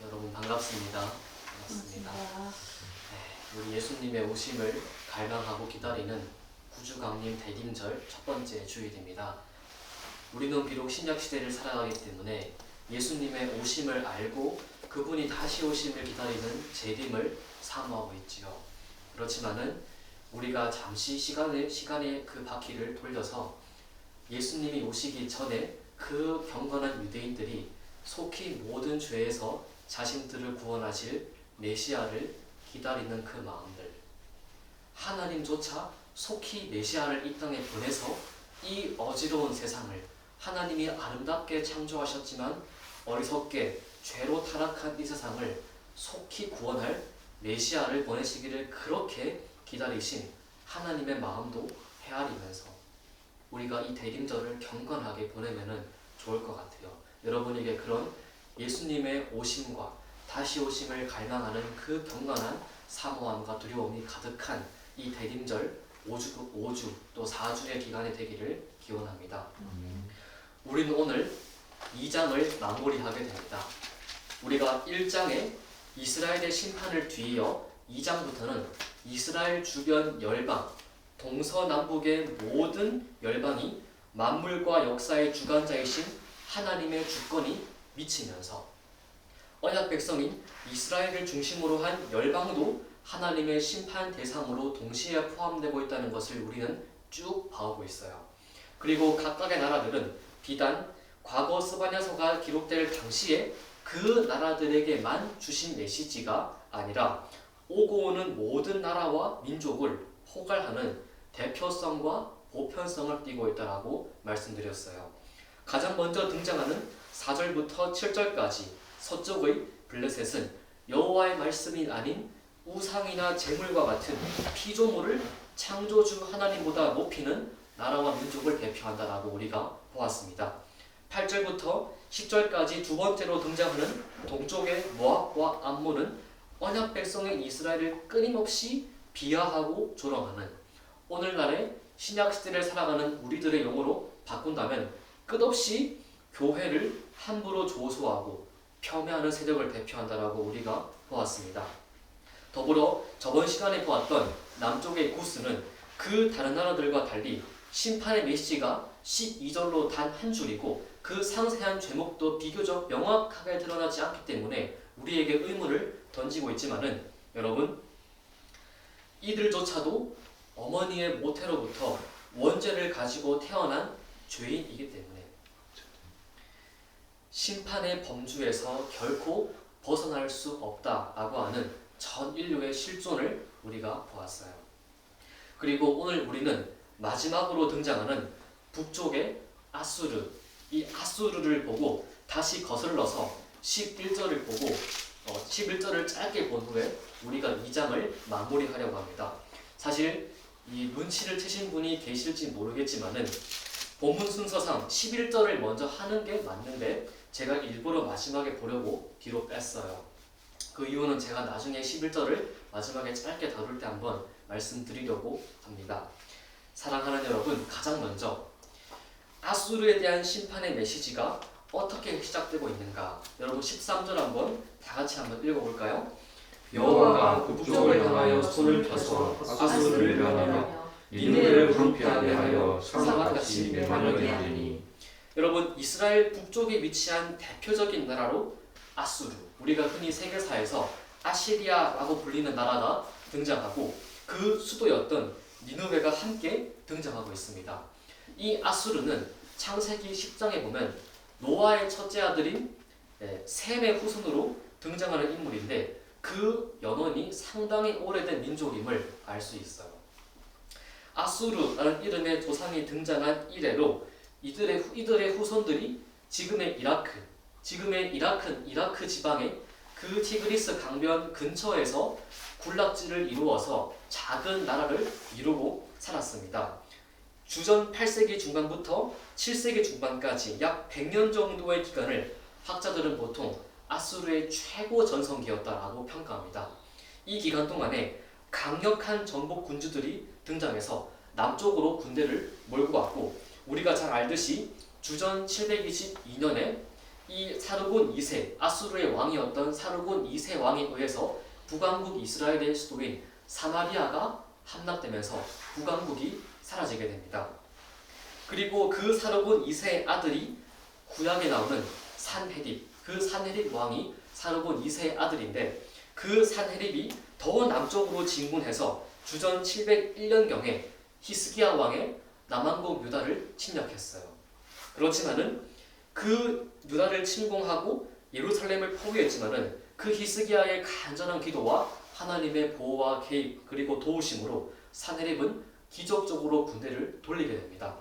여러분 반갑습니다. 반갑습니다. 우리 예수님의 오심을 갈망하고 기다리는 구주강림 대림절 첫 번째 주일입니다. 우리는 비록 신약시대를 살아가기 때문에 예수님의 오심을 알고 그분이 다시 오심을 기다리는 재림을 사모하고 있지요. 그렇지만은 우리가 잠시 시간의 그 바퀴를 돌려서 예수님이 오시기 전에 그 경건한 유대인들이 속히 모든 죄에서 자신들을 구원하실 메시아를 기다리는 그 마음들, 하나님조차 속히 메시아를 이 땅에 보내서 이 어지러운 세상을 하나님이 아름답게 창조하셨지만 어리석게 죄로 타락한 이 세상을 속히 구원할 메시아를 보내시기를 그렇게 기다리신 하나님의 마음도 헤아리면서 우리가 이 대림절을 경건하게 보내면 좋을 것 같아요. 여러분에게 그런 예수님의 오심과 다시 오심을 갈망하는 그 경건한 사모함과 두려움이 가득한 이 대림절 5주 또 4주의 기간이 되기를 기원합니다. 우리는 오늘 2장을 마무리하게 됩니다. 우리가 1장에 이스라엘의 심판을 뒤이어 2장부터는 이스라엘 주변 열방, 동서남북의 모든 열방이 만물과 역사의 주관자이신 하나님의 주권이 미치면서 언약 백성인 이스라엘을 중심으로 한 열방도 하나님의 심판 대상으로 동시에 포함되고 있다는 것을 우리는 쭉 봐오고 있어요. 그리고 각각의 나라들은 비단 과거 스바냐서가 기록될 당시에 그 나라들에게만 주신 메시지가 아니라 오고 오는 모든 나라와 민족을 포괄하는 대표성과 보편성을 띠고 있다고 말씀드렸어요. 가장 먼저 등장하는 4절부터 7절까지 서쪽의 블레셋은 여호와의 말씀이 아닌 우상이나 재물과 같은 피조물을 창조주 하나님보다 높이는 나라와 민족을 대표한다라고 우리가 보았습니다. 8절부터 10절까지 두 번째로 등장하는 동쪽의 모압과 암몬은 언약 백성인 이스라엘을 끊임없이 비하하고 조롱하는, 오늘날의 신약시대를 살아가는 우리들의 용어로 바꾼다면 끝없이 교회를 함부로 조소하고 폄훼하는 세력을 대표한다라고 우리가 보았습니다. 더불어 저번 시간에 보았던 남쪽의 구스는 그 다른 나라들과 달리 심판의 메시지가 12절로 단 한 줄이고 그 상세한 죄목도 비교적 명확하게 드러나지 않기 때문에 우리에게 의문을 던지고 있지만은 여러분, 이들조차도 어머니의 모태로부터 원죄를 가지고 태어난 죄인이기 때문에 심판의 범주에서 결코 벗어날 수 없다라고 하는 전 인류의 실존을 우리가 보았어요. 그리고 오늘 우리는 마지막으로 등장하는 북쪽의 아수르, 이 아수르를 보고 다시 거슬러서 11절을 보고 11절을 짧게 본 후에 우리가 2장을 마무리하려고 합니다. 사실 이 눈치를 채신 분이 계실지 모르겠지만은 본문 순서상 11절을 먼저 하는 게 맞는데 제가 일부러 마지막에 보려고 뒤로 뺐어요. 그 이유는 제가 나중에 11절을 마지막에 짧게 다룰 때 한번 말씀드리려고 합니다. 사랑하는 여러분, 가장 먼저 아수르에 대한 심판의 메시지가 어떻게 시작되고 있는가? 여러분 13절 한번 다 같이 한번 읽어볼까요? 여호와가 북쪽을 향하여 손을 펴서 아수르를 멸하며 니느웨를 황폐하게 하여 상아같이 멸망하게 하리니. 여러분, 이스라엘 북쪽에 위치한 대표적인 나라로 아수르, 우리가 흔히 세계사에서 아시리아라고 불리는 나라가 등장하고 그 수도였던 니느웨가 함께 등장하고 있습니다. 이 아수르는 창세기 10장에 보면 노아의 첫째 아들인 셈의 후손으로 등장하는 인물인데 그 연원이 상당히 오래된 민족임을 알 수 있어요. 아수르라는 이름의 조상이 등장한 이래로 이들의 후손들이 지금의 이라크는 이라크 지방의 그 티그리스 강변 근처에서 군락지를 이루어서 작은 나라를 이루고 살았습니다. 주전 8세기 중반부터 7세기 중반까지 약 100년 정도의 기간을 학자들은 보통 아수르의 최고 전성기였다라고 평가합니다. 이 기간 동안에 강력한 정복 군주들이 등장해서 남쪽으로 군대를 몰고 왔고 우리가 잘 알듯이 주전 722년에 이 사르곤 2세, 아수르의 왕이었던 사르곤 2세 왕에 의해서 북왕국 이스라엘의 수도인 사마리아가 함락되면서 북왕국이 사라지게 됩니다. 그리고 그 사르곤 2세의 아들이 구약에 나오는 산헤립, 그 산헤립 왕이 사르곤 2세의 아들인데 그 산헤립이 더 남쪽으로 진군해서 주전 701년경에 히스기야 왕의 남왕국 유다를 침략했어요. 그렇지만은 그 유다를 침공하고 예루살렘을 포위했지만은 그 히스기야의 간절한 기도와 하나님의 보호와 개입 그리고 도우심으로 산헤립은 기적적으로 군대를 돌리게 됩니다.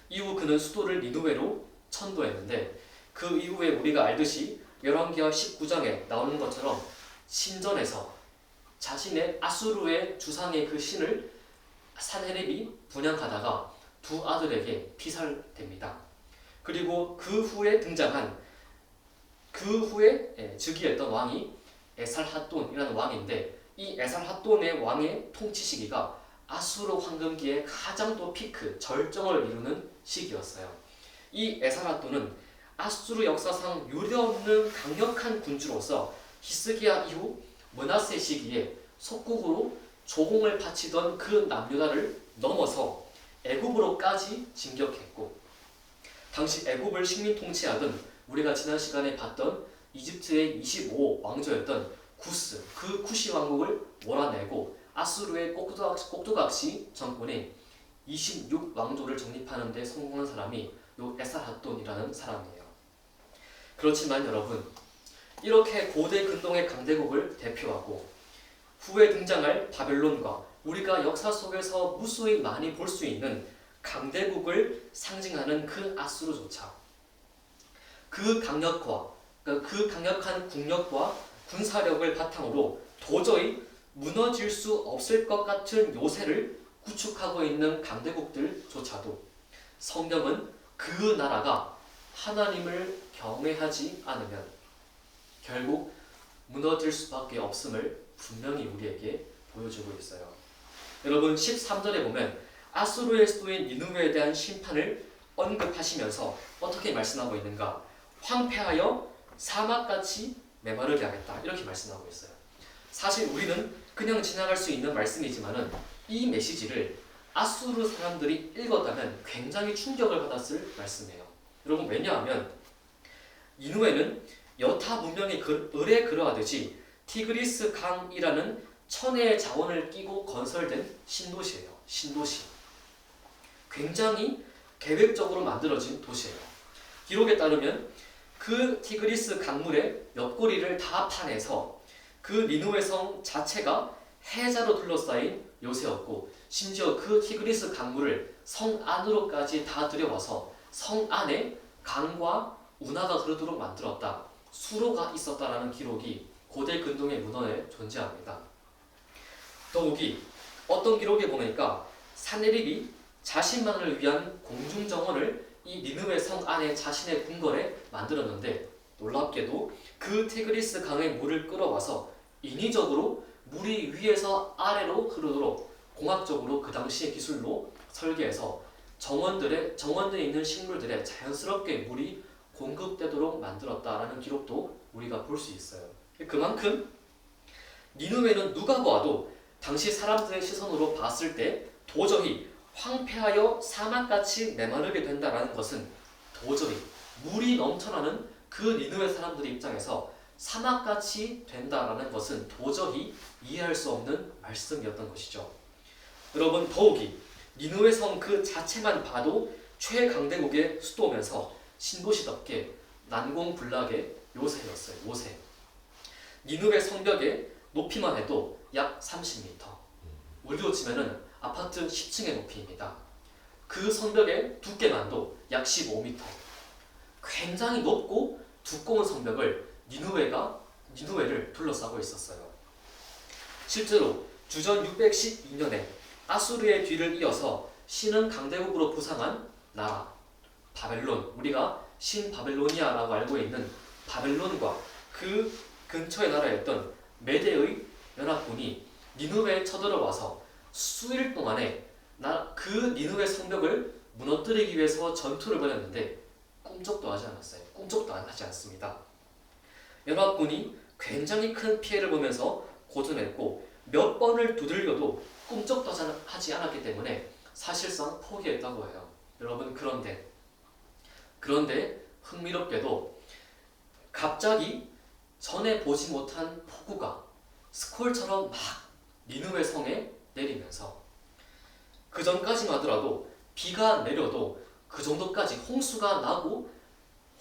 이후 그는 수도를 니느웨로 천도했는데 그 이후에 우리가 알듯이 열왕기하 19장에 나오는 것처럼 신전에서 자신의 아수르의 주상의 그 신을 산헤립이 분양하다가 두 아들에게 피살됩니다. 그리고 그 후에 등장한 그 후에 즉위했던 왕이 에살핫돈이라는 왕인데 이 에살핫돈의 왕의 통치 시기가 아수르 황금기의 가장 또 피크 절정을 이루는 시기였어요. 이 에살핫돈은 아수르 역사상 유례없는 강력한 군주로서 히스기야 이후 므낫세 시기에 속국으로 조공을 바치던 그 남유다를 넘어서 애굽으로까지 진격했고 당시 애굽을 식민 통치하던 우리가 지난 시간에 봤던 이집트의 25 왕조였던 구스 그 쿠시 왕국을 몰아내고 아수르의 꼭두각시 정권인 26 왕조를 정립하는 데 성공한 사람이 요 에살핫돈이라는 사람이에요. 그렇지만 여러분 이렇게 고대 근동의 강대국을 대표하고 후에 등장할 바벨론과 우리가 역사 속에서 무수히 많이 볼 수 있는 강대국을 상징하는 그 아수르조차 그 강력한 국력과 군사력을 바탕으로 도저히 무너질 수 없을 것 같은 요새를 구축하고 있는 강대국들조차도 성경은 그 나라가 하나님을 경외하지 않으면 결국 무너질 수밖에 없음을 분명히 우리에게 보여주고 있어요. 여러분 13절에 보면 아수르의 수도인 니느웨에 대한 심판을 언급하시면서 어떻게 말씀하고 있는가? 황폐하여 사막같이 메마르게 하겠다 이렇게 말씀하고 있어요. 사실 우리는 그냥 지나갈 수 있는 말씀이지만은 이 메시지를 아수르 사람들이 읽었다면 굉장히 충격을 받았을 말씀이에요. 여러분 왜냐하면 니느웨는 여타 문명의 을에 그러하듯이 티그리스 강이라는 천혜의 자원을 끼고 건설된 신도시예요. 신도시. 굉장히 계획적으로 만들어진 도시예요. 기록에 따르면 그 티그리스 강물의 옆구리를 다 파내서 그 니느웨 성 자체가 해자로 둘러싸인 요새였고 심지어 그 티그리스 강물을 성 안으로까지 다 들여와서 성 안에 강과 운하가 흐르도록 만들었다. 수로가 있었다라는 기록이 고대 근동의 문헌에 존재합니다. 더욱이 어떤 기록에 보니까 산헤립이 자신만을 위한 공중정원을 이 니느웨 성 안에 자신의 궁궐에 만들었는데 놀랍게도 그 티그리스 강의 물을 끌어와서 인위적으로 물이 위에서 아래로 흐르도록 공학적으로 그 당시의 기술로 설계해서 정원들에 있는 식물들에 자연스럽게 물이 공급되도록 만들었다라는 기록도 우리가 볼 수 있어요. 그만큼 니느웨는 누가 보아도 당시 사람들의 시선으로 봤을 때 도저히 황폐하여 사막같이 메마르게 된다라는 것은 도저히 물이 넘쳐나는 그 니느웨 사람들의 입장에서 사막같이 된다라는 것은 도저히 이해할 수 없는 말씀이었던 것이죠. 여러분 더욱이 니느웨 성 그 자체만 봐도 최강대국의 수도면서 신도시답게 난공불락의 요새였어요. 요새. 니느웨 성벽의 높이만 해도 약 30m. 우리로 치면은 아파트 10층의 높이입니다. 그 성벽의 두께만도 약 15m. 굉장히 높고 두꺼운 성벽을 니느웨를 둘러싸고 있었어요. 실제로 주전 612년에 아수르의 뒤를 이어서 신흥 강대국으로 부상한 나라 바벨론, 우리가 신바벨로니아라고 알고 있는 바벨론과 그 근처의 나라였던 메대의 연합군이 니느웨에 쳐들어와서 수일 동안에 그 니느웨 성벽을 무너뜨리기 위해서 전투를 벌였는데 꿈쩍도 하지 않았어요. 꿈쩍도 하지 않습니다. 연합군이 굉장히 큰 피해를 보면서 고전했고 몇 번을 두들겨도 꿈쩍도 하지 않았기 때문에 사실상 포기했다고 해요. 여러분 그런데 흥미롭게도 갑자기 전에 보지 못한 폭우가 스콜처럼 막 니느웨 성에 내리면서 그 전까지만 하더라도 비가 내려도 그 정도까지 홍수가 나고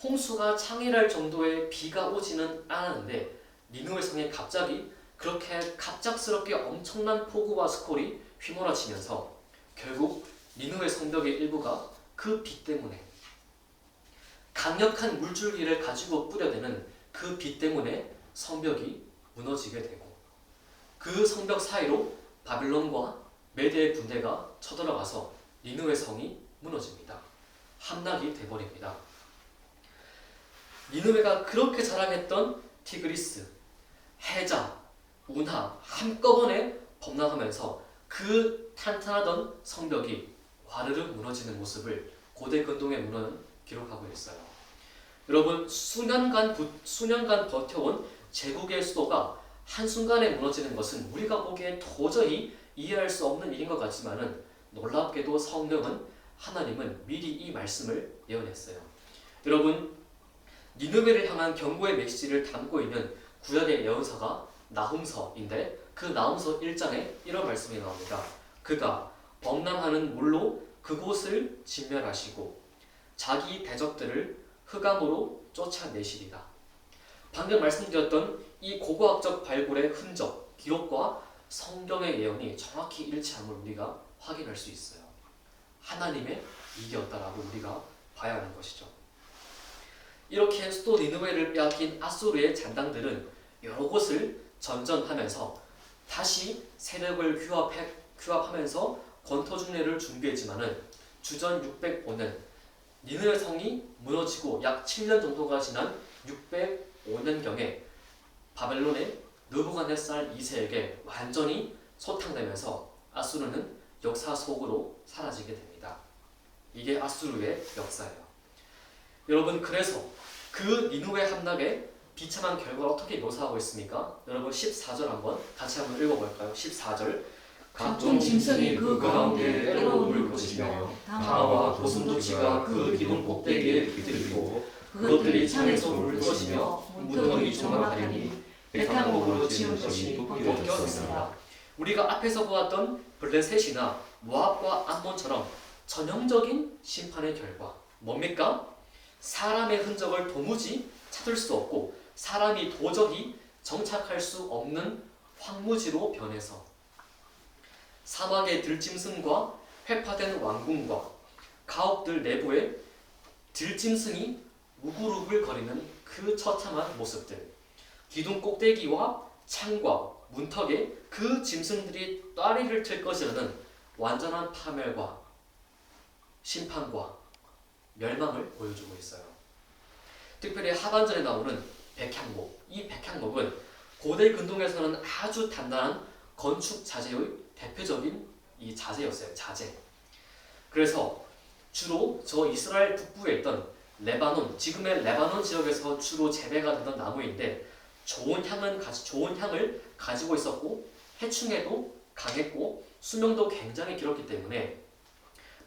홍수가 창일할 정도의 비가 오지는 않았는데 니느웨 성에 갑자기 그렇게 갑작스럽게 엄청난 폭우와 스콜이 휘몰아치면서 결국 니느웨 성벽의 일부가 그 비 때문에 강력한 물줄기를 가지고 뿌려대는 그 비 때문에 성벽이 무너지게 되고 그 성벽 사이로 바빌론과 메대의 군대가 쳐들어가서 니느웨 성이 무너집니다. 함락이 돼버립니다. 니느웨가 그렇게 자랑했던 티그리스, 해자, 운하 한꺼번에 범람하면서 그 탄탄하던 성벽이 와르르 무너지는 모습을 고대 근동의 문헌은 기록하고 있어요. 여러분 수년간 버텨온 제국의 수도가 한순간에 무너지는 것은 우리가 보기에 도저히 이해할 수 없는 일인 것 같지만은 놀랍게도 성경은 하나님은 미리 이 말씀을 예언했어요. 여러분 니느웨를 향한 경고의 메시지를 담고 있는 구약의 예언서가 나훔서인데 그 나훔서 1장에 이런 말씀이 나옵니다. 그가 범람하는 물로 그곳을 진멸하시고 자기 대적들을 흑암으로 쫓아내시리라. 방금 말씀드렸던 이 고고학적 발굴의 흔적, 기록과 성경의 예언이 정확히 일치함을 우리가 확인할 수 있어요. 하나님의 일이었다라고 우리가 봐야 하는 것이죠. 이렇게 수도 니느웨를 빼앗긴 아수르의 잔당들은 여러 곳을 전전하면서 다시 세력을 규합하면서 권토중례를 준비했지만은 주전 605년 니느웨 성이 무너지고 약 7년 정도가 지난 605년경에 바벨론의 느부갓네살 2세에게 완전히 소탕되면서 아수르는 역사 속으로 사라지게 됩니다. 이게 아수르의 역사예요. 여러분 그래서 그 니느웨 함락의 비참한 결과를 어떻게 묘사하고 있습니까? 여러분 14절 한번 같이 한번 읽어볼까요? 14절 각종 짐승이 그 가운데 때려올 것이며 다와 고슴도치가 그 기둥 꼭대기에 깃들이고 그것들이 창에서 올 것이며 문턱이 종합하리니 백향목으로 지은 것이 벗겨졌습니다. 우리가 앞에서 보았던 블레셋이나 모압과 암몬처럼 전형적인 심판의 결과 뭡니까? 사람의 흔적을 도무지 찾을 수 없고 사람이 도저히 정착할 수 없는 황무지로 변해서 사막의 들짐승과 회파된 왕궁과 가옥들 내부에 들짐승이 우글우글거리는 그 처참한 모습들, 기둥 꼭대기와 창과 문턱에 그 짐승들이 따리를 틀 것이라는 완전한 파멸과 심판과 멸망을 보여주고 있어요. 특별히 하반절에 나오는 백향목, 이 백향목은 고대 근동에서는 아주 단단한 건축 자재의 대표적인 이 자재였어요. 자재. 그래서 주로 저 이스라엘 북부에 있던 레바논, 지금의 레바논 지역에서 주로 재배가 되던 나무인데 좋은 향을 가지고 있었고 해충에도 강했고 수명도 굉장히 길었기 때문에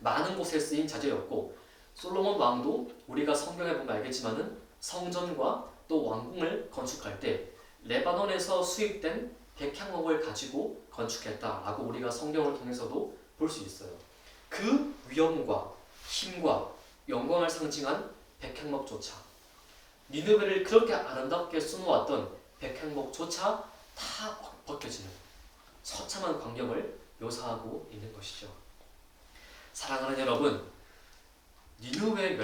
많은 곳에 쓰인 자재였고 솔로몬 왕도 우리가 성경에 보면 알겠지만은 성전과 또 왕궁을 건축할 때 레바논에서 수입된 백향목을 가지고 건축했다라고 우리가 성경을 통해서도 볼 수 있어요. 그 위엄과 힘과 영광을 상징한 백향목조차 니느웨를 그렇게 아름답게 수놓았던 백향목조차 다 벗겨지는 처참한 광경을 묘사하고 있는 것이죠. 사랑하는 여러분, 니느웨의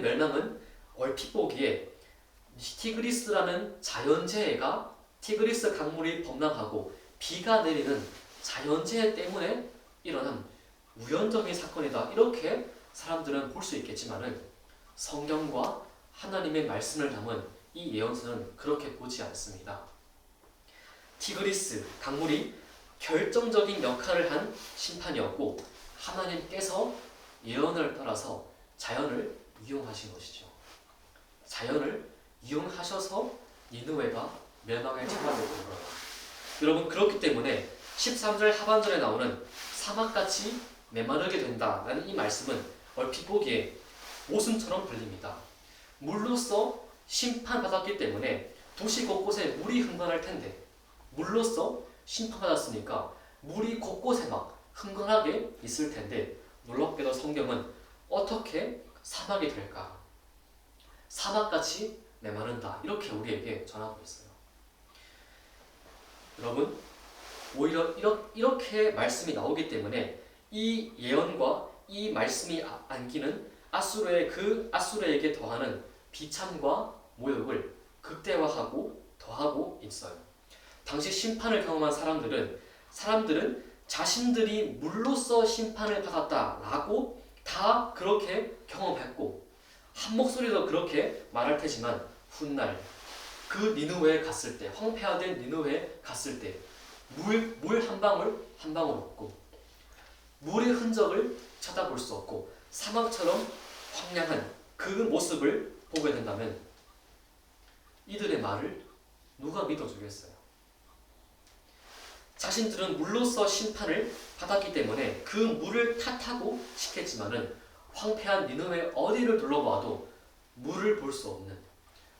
멸망은 얼핏 보기에 티그리스라는 자연재해가 티그리스 강물이 범람하고 비가 내리는 자연재해 때문에 일어난 우연적인 사건이다. 이렇게 사람들은 볼 수 있겠지만은 성경과 하나님의 말씀을 담은 이 예언서는 그렇게 보지 않습니다. 티그리스 강물이 결정적인 역할을 한 심판이었고 하나님께서 예언을 따라서 자연을 이용하신 것이죠. 자연을 이용하셔서 니느웨가 멸망에 처하게 된 거예요. 여러분, 그렇기 때문에 13절 하반절에 나오는 사막같이 메마르게 된다라는 이 말씀은 얼핏 보기에 모순처럼 들립니다. 물로써 심판받았기 때문에 도시 곳곳에 물이 흥건할 텐데, 물로써 심판받았으니까 물이 곳곳에 막 흥건하게 있을 텐데, 놀랍게도 성경은 어떻게 사막이 될까? 사막같이 메마른다, 이렇게 우리에게 전하고 있어요. 여러분, 오히려 이렇게 말씀이 나오기 때문에 이 예언과 이 말씀이 안기는 아수르에게 더하는 비참과 모욕을 극대화하고 더하고 있어요. 당시 심판을 경험한 사람들은 자신들이 물로써 심판을 받았다라고 다 그렇게 경험했고 한 목소리로 그렇게 말할 테지만 훗날 그 니느웨에 갔을 때, 황폐화된 니느웨에 갔을 때 물 한 방울 한 방울 없고 물의 흔적을 찾아볼 수 없고 사막처럼 황량한 그 모습을 보게 된다면 이들의 말을 누가 믿어주겠어요? 자신들은 물로써 심판을 받았기 때문에 그 물을 탓하고 싶겠지만은 황폐한 니느웨 어디를 둘러봐도 물을 볼 수 없는,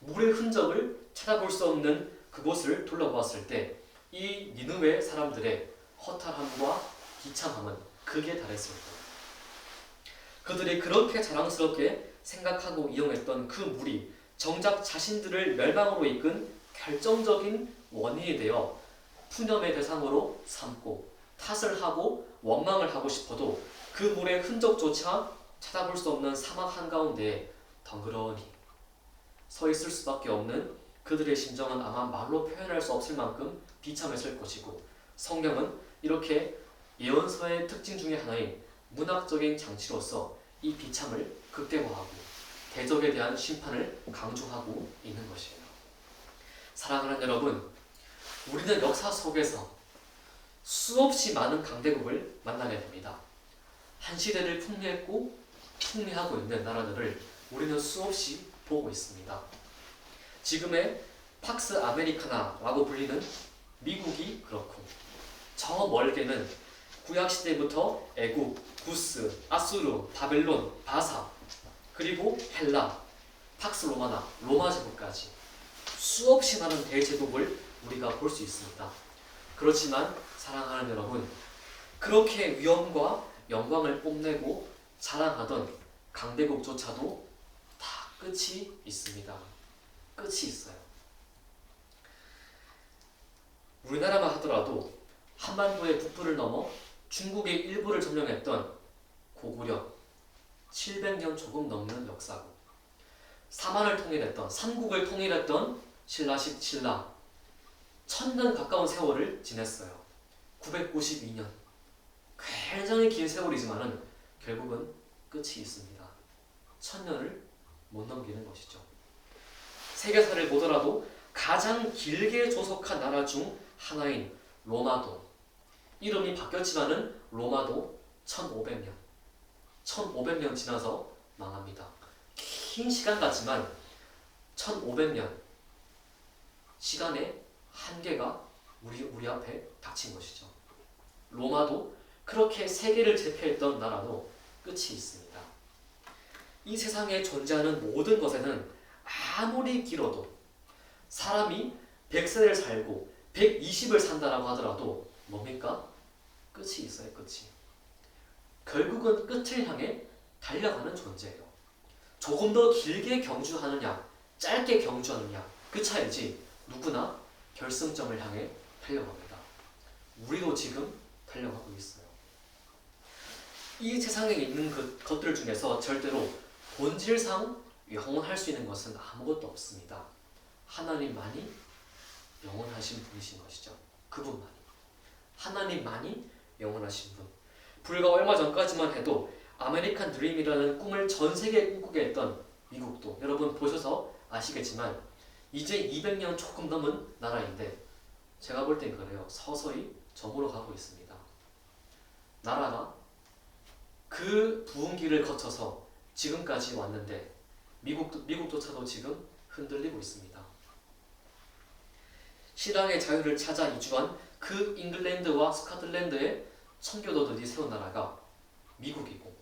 물의 흔적을 찾아볼 수 없는 그곳을 둘러보았을 때 이 니느웨 사람들의 허탈함과 비참함은 극에 달했을 거예요. 그들이 그렇게 자랑스럽게 생각하고 이용했던 그 물이 정작 자신들을 멸망으로 이끈 결정적인 원인이 되어 푸념의 대상으로 삼고 탓을 하고 원망을 하고 싶어도 그 물의 흔적조차 찾아볼 수 없는 사막 한가운데에 덩그러니 서 있을 수밖에 없는 그들의 심정은 아마 말로 표현할 수 없을 만큼 비참했을 것이고, 성경은 이렇게 예언서의 특징 중에 하나인 문학적인 장치로서 이 비참을 극대화하고 대적에 대한 심판을 강조하고 있는 것이에요. 사랑하는 여러분, 우리는 역사 속에서 수없이 많은 강대국을 만나게 됩니다. 한 시대를 풍미했고 풍미하고 있는 나라들을 우리는 수없이 보고 있습니다. 지금의 팍스 아메리카나라고 불리는 미국이 그렇고, 저 멀게는 구약시대부터 애굽, 구스, 아수르, 바벨론, 바사, 그리고 헬라, 팍스 로마나, 로마 제국까지 수없이 많은 대제국을 우리가 볼 수 있습니다. 그렇지만 사랑하는 여러분, 그렇게 위엄과 영광을 뽐내고 자랑하던 강대국조차도 다 끝이 있습니다. 끝이 있어요. 우리나라만 하더라도 한반도의 북부를 넘어 중국의 일부를 점령했던 고구려 700년 조금 넘는 역사고, 사만을 통일했던, 삼국을 통일했던 신라식 신라 1000년 가까운 세월을 지냈어요. 992년. 굉장히 긴 세월이지만은 결국은 끝이 있습니다. 1000년을 못 넘기는 것이죠. 세계사를 보더라도 가장 길게 조속한 나라 중 하나인 로마도, 이름이 바뀌었지만은 로마도 1500년 지나서 망합니다. 긴 시간 같지만 1500년 시간의 한계가 우리 앞에 닥친 것이죠. 로마도 그렇게 세계를 제패했던 나라도 끝이 있습니다. 이 세상에 존재하는 모든 것에는 아무리 길어도 사람이 100세를 살고 120을 산다라고 하더라도 뭡니까? 끝이 있어요. 끝이. 결국은 끝을 향해 달려가는 존재예요. 조금 더 길게 경주하느냐, 짧게 경주하느냐, 그 차이지 누구나 결승점을 향해 달려갑니다. 우리도 지금 달려가고 있어요. 이 세상에 있는 것들 중에서 절대로 본질상 영원할 수 있는 것은 아무것도 없습니다. 하나님만이 영원하신 분이신 것이죠. 그분만이. 하나님만이 영원하신 분. 불과 얼마 전까지만 해도 아메리칸 드림이라는 꿈을 전 세계에 꿈꾸게 했던 미국도, 여러분 보셔서 아시겠지만 이제 200년 조금 넘은 나라인데 제가 볼 땐 그래요. 서서히 저물어 가고 있습니다. 나라가 그 부흥기를 거쳐서 지금까지 왔는데 미국조차도 지금 흔들리고 있습니다. 신앙의 자유를 찾아 이주한 그 잉글랜드와 스코틀랜드의 선교도들이 세운 나라가 미국이고,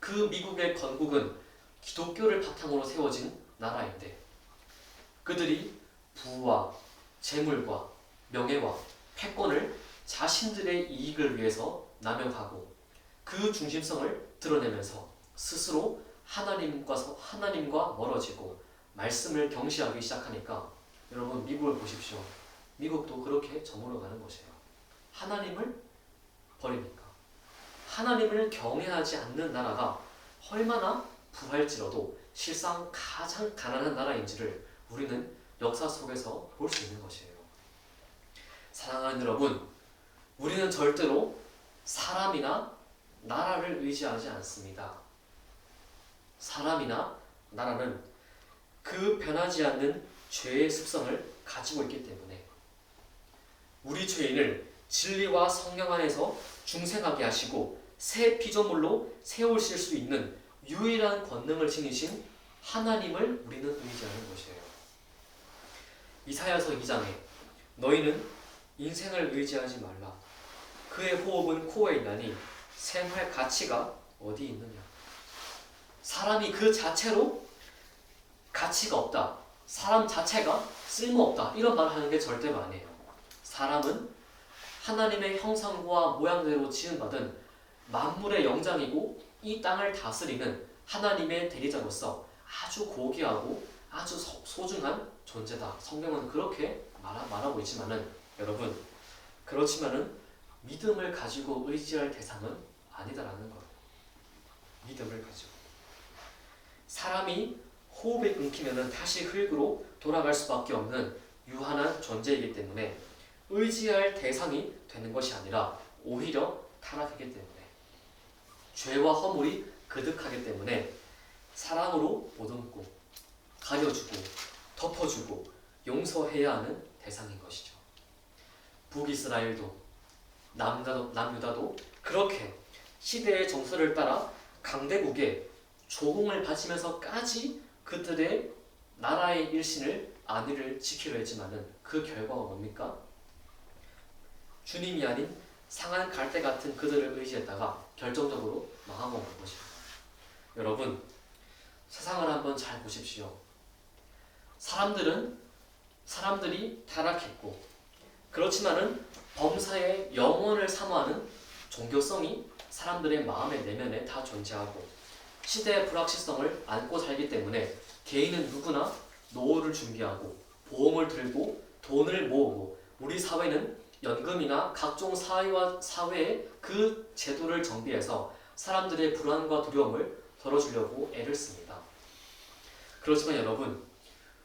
그 미국의 건국은 기독교를 바탕으로 세워진 나라인데, 그들이 부와 재물과 명예와 패권을 자신들의 이익을 위해서 남용하고 그 중심성을 드러내면서 스스로 하나님과 멀어지고 말씀을 경시하기 시작하니까, 여러분 미국을 보십시오. 미국도 그렇게 저물어가는 것이에요. 하나님을 버리니까. 하나님을 경외하지 않는 나라가 얼마나 부할지라도 실상 가장 가난한 나라인지를 우리는 역사 속에서 볼 수 있는 것이에요. 사랑하는 여러분, 우리는 절대로 사람이나 나라를 의지하지 않습니다. 사람이나 나라는 그 변하지 않는 죄의 습성을 가지고 있기 때문에 우리 죄인을 진리와 성령 안에서 중생하게 하시고 새 피조물로 세우실 수 있는 유일한 권능을 지니신 하나님을 우리는 의지하는 것이에요. 이사야서 2장에 너희는 인생을 의지하지 말라. 그의 호흡은 코에 있나니 생활 가치가 어디 있느냐. 사람이 그 자체로 가치가 없다, 사람 자체가 쓸모없다, 이런 말을 하는 게 절대로 아니에요. 사람은 하나님의 형상과 모양대로 지음받은 만물의 영장이고 이 땅을 다스리는 하나님의 대리자로서 아주 고귀하고 아주 소중한 존재다. 성경은 그렇게 말하고 있지만은, 여러분, 그렇지만은 믿음을 가지고 의지할 대상은 아니다라는 거예요. 믿음을 가지고 사람이 호흡에 끊기면은 다시 흙으로 돌아갈 수밖에 없는 유한한 존재이기 때문에 의지할 대상이 되는 것이 아니라 오히려 타락하기 때문에, 죄와 허물이 그득하기 때문에 사랑으로 보듬고 가려주고 덮어주고 용서해야 하는 대상인 것이죠. 북이스라엘도 남유다도 그렇게 시대의 정서를 따라 강대국에 조공을 바치면서까지 그들의 나라의 일신을 안위를 지키려 했지만은 그 결과가 뭡니까? 주님이 아닌 상한 갈대 같은 그들을 의지했다가 결정적으로 망하고 만 것입니다. 여러분, 세상을 한번 잘 보십시오. 사람들이 타락했고, 그렇지만은 범사의 영원을 사모하는 종교성이 사람들의 마음의 내면에 다 존재하고, 시대의 불확실성을 안고 살기 때문에 개인은 누구나 노후를 준비하고 보험을 들고 돈을 모으고, 우리 사회는 연금이나 각종 사회의 그 제도를 정비해서 사람들의 불안과 두려움을 덜어주려고 애를 씁니다. 그렇지만 여러분,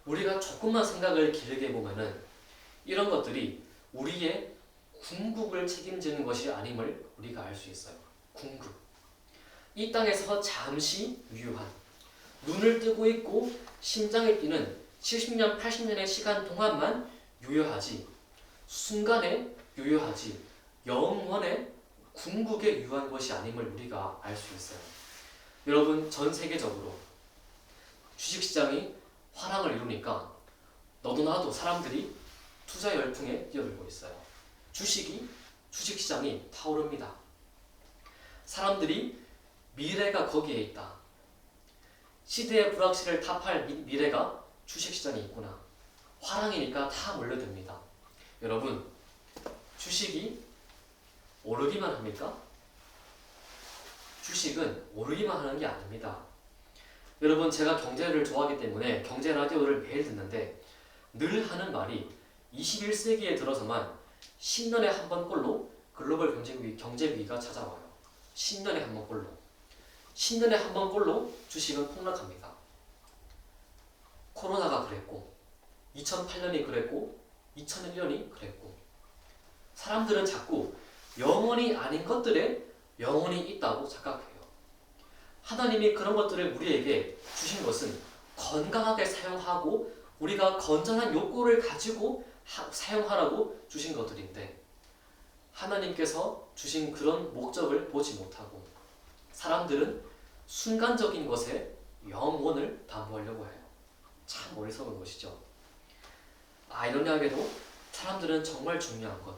우리가 조금만 생각을 길게 보면은 이런 것들이 우리의 궁극을 책임지는 것이 아님을 우리가 알 수 있어요. 궁극. 이 땅에서 잠시 유효한, 눈을 뜨고 있고 심장이 뛰는 70년, 80년의 시간 동안만 유효하지, 순간에 유효하지, 영원의 궁극에 유효한 것이 아님을 우리가 알 수 있어요. 여러분, 전 세계적으로 주식시장이 화랑을 이루니까 너도 나도 사람들이 투자 열풍에 뛰어들고 있어요. 주식시장이 타오릅니다. 사람들이 미래가 거기에 있다. 시대의 불확실을 타파할 미래가 주식시장에 있구나. 화랑이니까 다 몰려듭니다. 여러분, 주식이 오르기만 합니까? 주식은 오르기만 하는 게 아닙니다. 여러분, 제가 경제를 좋아하기 때문에 경제 라디오를 매일 듣는데 늘 하는 말이 21세기에 들어서만 10년에 한 번꼴로 글로벌 경제위기가 찾아와요. 10년에 한 번꼴로. 10년에 한 번꼴로 주식은 폭락합니다. 코로나가 그랬고, 2008년이 그랬고, 2001년이 그랬고, 사람들은 자꾸 영원히 아닌 것들에 영원히 있다고 착각해요. 하나님이 그런 것들을 우리에게 주신 것은 건강하게 사용하고 우리가 건전한 욕구를 가지고 사용하라고 주신 것들인데, 하나님께서 주신 그런 목적을 보지 못하고 사람들은 순간적인 것에 영원을 담보하려고 해요. 참 어리석은 것이죠. 아이러니하게도 사람들은 정말 중요한 것,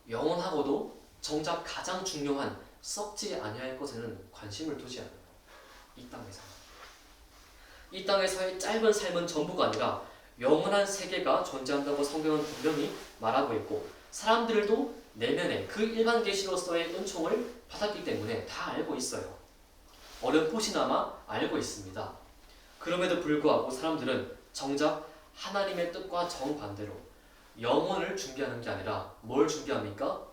영원하고도 정작 가장 중요한 썩지 아니할 것에는 관심을 두지 않아요. 이 땅에서. 이 땅에서의 짧은 삶은 전부가 아니라 영원한 세계가 존재한다고 성경은 분명히 말하고 있고, 사람들도 내면에 그 일반 계시로서의 은총을 받았기 때문에 다 알고 있어요. 어렴풋이나마 알고 있습니다. 그럼에도 불구하고 사람들은 정작 하나님의 뜻과 정반대로 영혼을 준비하는 게 아니라 뭘 준비합니까?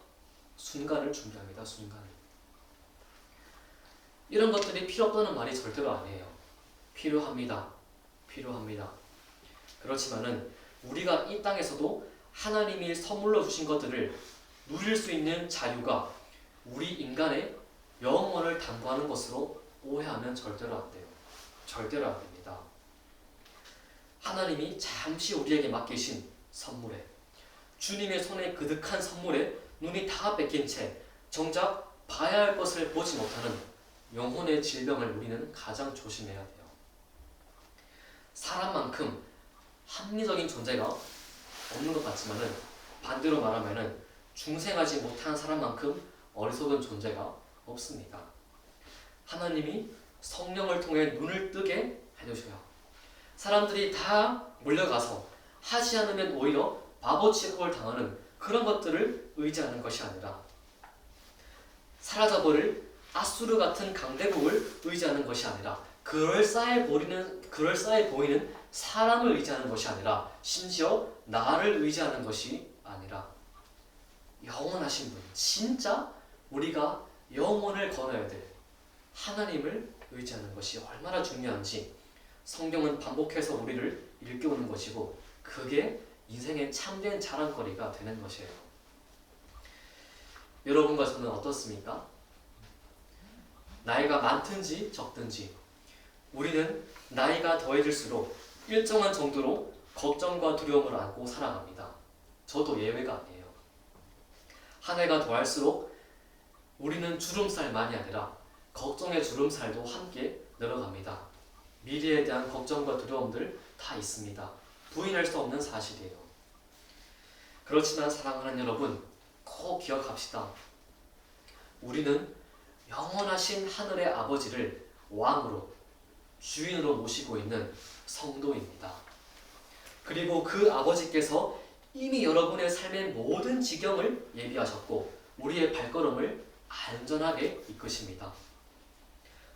순간을 준비합니다. 순간을. 이런 것들이 필요 없다는 말이 절대로 아니에요. 필요합니다. 필요합니다. 그렇지만은 우리가 이 땅에서도 하나님이 선물로 주신 것들을 누릴 수 있는 자유가 우리 인간의 영혼을 담보하는 것으로 오해하면 절대로 안 돼요. 절대로 안 됩니다. 하나님이 잠시 우리에게 맡기신 선물에, 주님의 손에 그득한 선물에 눈이 다 뺏긴 채 정작 봐야 할 것을 보지 못하는 영혼의 질병을 우리는 가장 조심해야 돼요. 사람만큼 합리적인 존재가 없는 것 같지만은, 반대로 말하면은 중생하지 못한 사람만큼 어리석은 존재가 없습니다. 하나님이 성령을 통해 눈을 뜨게 해주셔요. 사람들이 다 몰려가서 하지 않으면 오히려 바보 취급을 당하는 그런 것들을 의지하는 것이 아니라, 사라져버릴 아수르 같은 강대국을 의지하는 것이 아니라, 그럴싸해 보이는 사람을 의지하는 것이 아니라, 심지어 나를 의지하는 것이 아니라 영원하신 분, 진짜 우리가 영혼을 걸어야 될 하나님을 의지하는 것이 얼마나 중요한지 성경은 반복해서 우리를 일깨우는 것이고, 그게 인생의 참된 자랑거리가 되는 것이에요. 여러분과 저는 어떻습니까? 나이가 많든지 적든지 우리는 나이가 더해질수록 일정한 정도로 걱정과 두려움을 안고 살아갑니다. 저도 예외가 아니에요. 한 해가 더할수록 우리는 주름살만이 아니라 걱정의 주름살도 함께 늘어갑니다. 미래에 대한 걱정과 두려움들 다 있습니다. 부인할 수 없는 사실이에요. 그렇지만 사랑하는 여러분, 꼭 기억합시다. 우리는 영원하신 하늘의 아버지를 왕으로, 주인으로 모시고 있는 성도입니다. 그리고 그 아버지께서 이미 여러분의 삶의 모든 지경을 예비하셨고 우리의 발걸음을 안전하게 이끄십니다.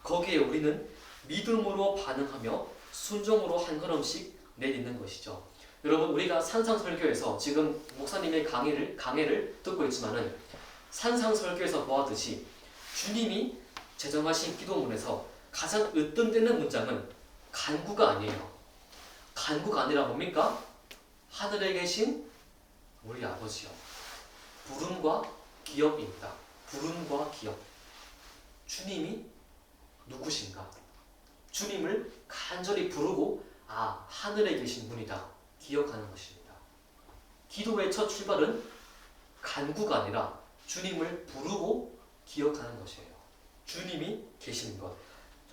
거기에 우리는 믿음으로 반응하며 순종으로 한 걸음씩 내딛는 것이죠. 여러분, 우리가 산상설교에서 지금 목사님의 강해를 듣고 있지만은, 산상설교에서 보았듯이 주님이 제정하신 기도문에서 가장 으뜸되는 문장은 간구가 아니에요. 간구가 아니라 뭡니까? 하늘에 계신 우리 아버지요. 부름과 기업입니다. 부름과 기업. 주님이 누구신가? 주님을 간절히 부르고, 아, 하늘에 계신 분이다 기억하는 것입니다. 기도의 첫 출발은 간구가 아니라 주님을 부르고 기억하는 것이에요. 주님이 계시는 것.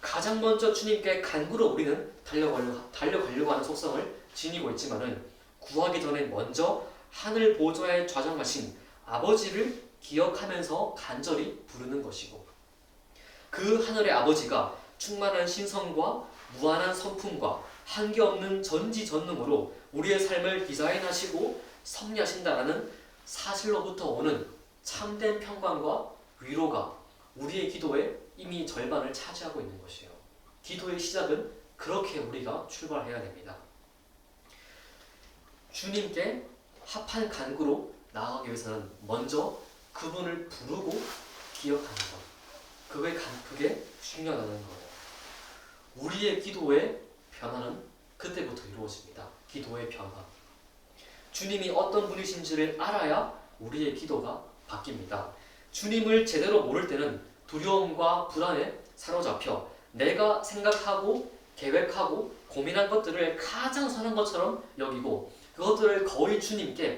가장 먼저 주님께 간구로 우리는 달려가려고 하는 속성을 지니고 있지만은, 구하기 전에 먼저 하늘 보좌에 좌정하신 아버지를 기억하면서 간절히 부르는 것이고, 그 하늘의 아버지가 충만한 신성과 무한한 성품과 한계없는 전지전능으로 우리의 삶을 디자인하시고 섭리하신다라는 사실로부터 오는 참된 평강과 위로가 우리의 기도의 이미 절반을 차지하고 있는 것이에요. 기도의 시작은 그렇게 우리가 출발해야 됩니다. 주님께 합한 간구로 나아가기 위해서는 먼저 그분을 부르고 기억하는 것, 그게 중요하다는 거예요. 우리의 기도의 변화는 그때부터 이루어집니다. 기도의 변화. 주님이 어떤 분이신지를 알아야 우리의 기도가 바뀝니다. 주님을 제대로 모를 때는 두려움과 불안에 사로잡혀 내가 생각하고 계획하고 고민한 것들을 가장 선한 것처럼 여기고, 그것들을 거의 주님께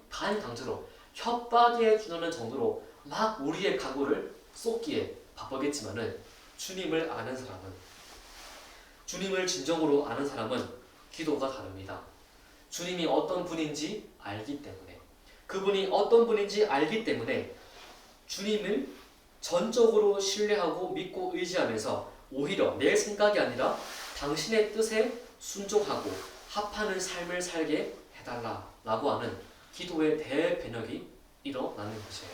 반강제로 협박해 주는 정도로 막 우리의 각오를 쏟기에 바쁘겠지만은, 주님을 아는 사람은, 주님을 진정으로 아는 사람은 기도가 다릅니다. 주님이 어떤 분인지 알기 때문에, 그분이 어떤 분인지 알기 때문에 주님을 전적으로 신뢰하고 믿고 의지하면서 오히려 내 생각이 아니라 당신의 뜻에 순종하고 합하는 삶을 살게 해달라라고 하는 기도의 대변혁이 일어나는 것이에요.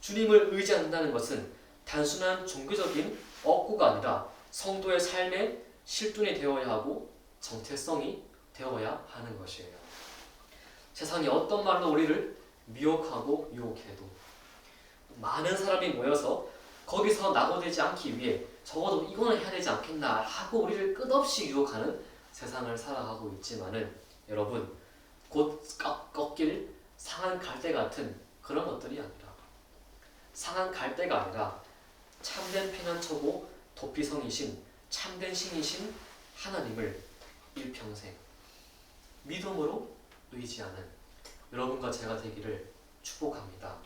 주님을 의지한다는 것은 단순한 종교적인 억구가 아니라 성도의 삶의 실존이 되어야 하고 정체성이 되어야 하는 것이에요. 세상이 어떤 말로 우리를 미혹하고 유혹해도 많은 사람이 모여서 거기서 낙오되지 않기 위해 적어도 이거는 해야 되지 않겠나 하고 우리를 끝없이 유혹하는 세상을 살아가고 있지만은 여러분, 곧 꺾일 상한 갈대 같은 그런 것들이 아니라, 상한 갈대가 아니라 참된 피난처고 도피성이신 참된 신이신 하나님을 일평생 믿음으로 의지하는 여러분과 제가 되기를 축복합니다.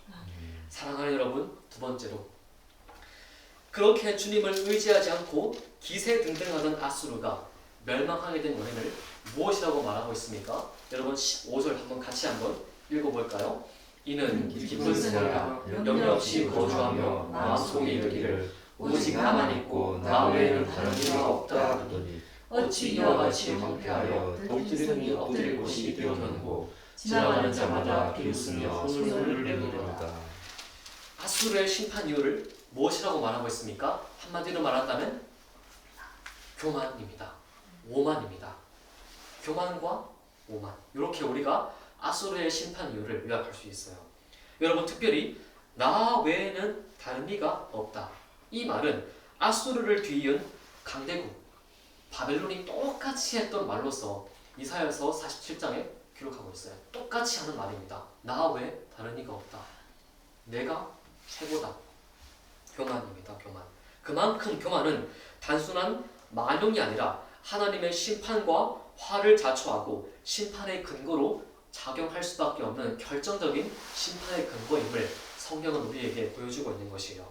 사랑하는 여러분, 두 번째로, 그렇게 주님을 의지하지 않고 기세등등하던 아수르가 멸망하게 된 원인을 무엇이라고 말하고 있습니까? 여러분 15절 한번 읽어볼까요? 이는 깊은 생활과 영역 없이 거주하며 마음속에 이르기를 오직 나만 있고 나 외에는 다른 이가 없다 하더니 어찌 이와 같이 황폐하여 돌들이 엎드릴 곳이 되었는고 지나가는 자마다 비웃으며 손을 내밀었다. 아수르의 심판 이유를 무엇이라고 말하고 있습니까? 한마디로 말한다면 교만입니다. 오만입니다. 교만과 오만, 이렇게 우리가 아수르의 심판 이유를 요약할 수 있어요. 여러분, 특별히 나 외에는 다른 이가 없다, 이 말은 아수르를 뒤이은 강대국 바벨론이 똑같이 했던 말로서 이사야서 47장에 기록하고 있어요. 똑같이 하는 말입니다. 나 외에 다른 이가 없다, 내가 최고다. 교만입니다. 교만. 그만큼 교만은 단순한 만용이 아니라 하나님의 심판과 화를 자초하고 심판의 근거로 작용할 수밖에 없는 결정적인 심판의 근거임을 성경은 우리에게 보여주고 있는 것이에요.